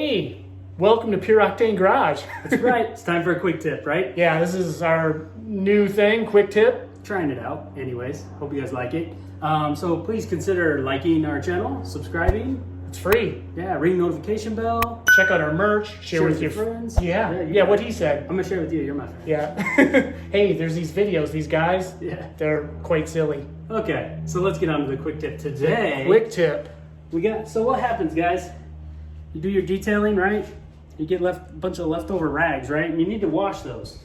Hey, welcome to Pure Octane Garage. That's right. It's time for a quick tip, right? Yeah, this is our new thing, quick tip. Trying it out anyways. Hope you guys like it. So please consider liking our channel, subscribing. It's free. Yeah, ring notification bell. Check out our merch. Share with your friends. Yeah, what he said. I'm gonna share with you. You're my friend. Yeah. Hey, there's these videos. These guys, they're quite silly. Okay, so let's get on to the quick tip today. Quick tip. So what happens, guys? You do your detailing, right? You get a bunch of leftover rags, right? And you need to wash those.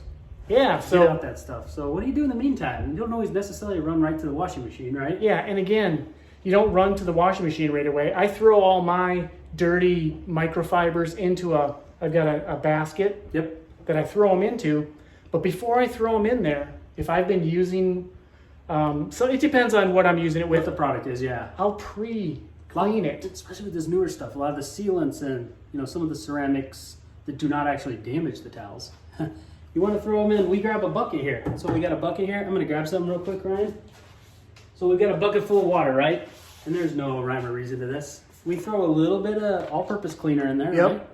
Yeah, Get out that stuff. So what do you do in the meantime? You don't always necessarily run right to the washing machine, right? Yeah, and again, you don't run to the washing machine right away. I throw all my dirty microfibers into I've got a basket that I throw them into. But before I throw them in there, if I've been using, so it depends on what I'm using it with. What the product is, yeah. I'll pre-clean it. Especially with this newer stuff, a lot of the sealants and some of the ceramics that do not actually damage the towels. You want to throw them in, we grab a bucket here. So we got a bucket here. I'm going to grab something real quick, Ryan. So we've got a bucket full of water, right? And there's no rhyme or reason to this. We throw a little bit of all-purpose cleaner in there, right?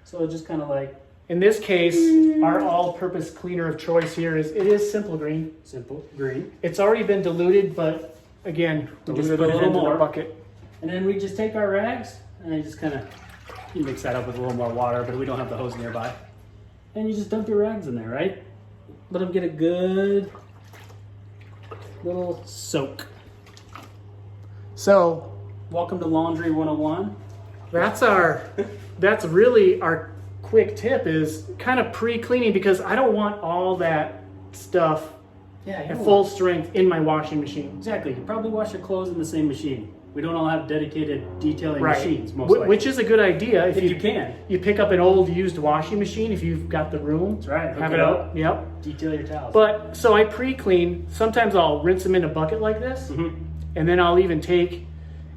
So just kind of like... In this case, our all-purpose cleaner of choice here is Simple Green. Simple Green. It's already been diluted, but again, we just put it into the bucket. And then we just take our rags and you just kind of, you mix that up with a little more water, but we don't have the hose nearby. And you just dump your rags in there, right? Let them get a good little soak. So, welcome to Laundry 101. That's really our quick tip, is kind of pre-cleaning, because I don't want all that stuff at full strength in my washing machine. Exactly. You probably wash your clothes in the same machine. We don't all have dedicated detailing machines, most likely. Which is a good idea if you can. You pick up an old used washing machine if you've got the room. That's right. Have it out. Yep. Detail your towels. But so I pre-clean. Sometimes I'll rinse them in a bucket like this, and then I'll even take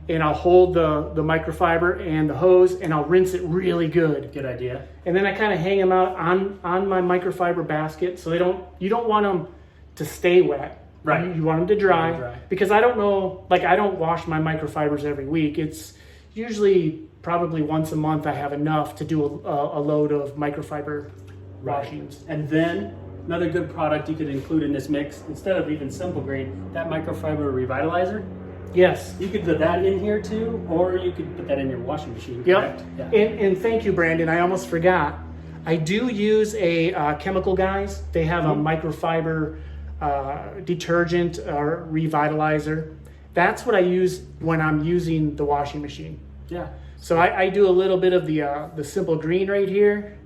and I'll hold the microfiber and the hose and I'll rinse it really good. Good idea. And then I kind of hang them out on my microfiber basket, so you don't want them to stay wet. Right. You want them to dry. Because I don't know, like, I don't wash my microfibers every week. It's usually probably once a month I have enough to do a load of microfiber washings. And then another good product you could include in this mix, instead of even Simple Green, that microfiber revitalizer. Yes. You could put that in here too, or you could put that in your washing machine. Yep. Yeah. And thank you, Brandon. I almost forgot. I do use a Chemical Guys. They have a microfiber detergent or revitalizer. That's what I use when I'm using the washing machine. Yeah. So I do a little bit of the Simple Green right here.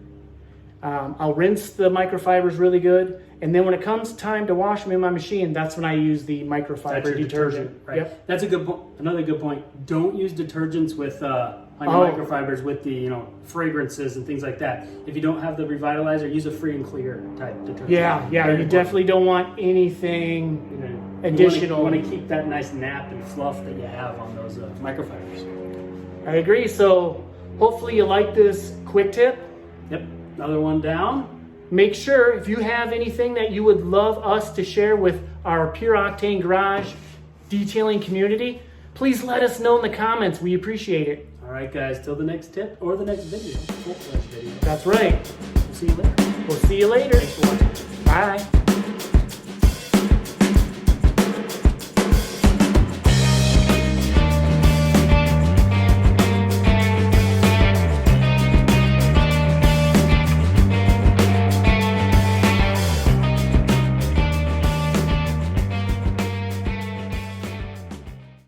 I'll rinse the microfibers really good, and then when it comes time to wash them in my machine, that's when I use the microfiber detergent. Right. Yep. That's a good another good point. Don't use detergents with on your microfibers with the fragrances and things like that. If you don't have the revitalizer, use a free and clear type detergent. Yeah. You definitely don't want anything additional. You want to keep that nice nap and fluff that you have on those microfibers. I agree. So hopefully you like this quick tip. Yep. Another one down. Make sure, if you have anything that you would love us to share with our Pure Octane Garage detailing community, please let us know in the comments. We appreciate it. All right, guys. Till the next tip or the next video. That's right. We'll see you later. We'll see you later. Thanks for watching. Bye.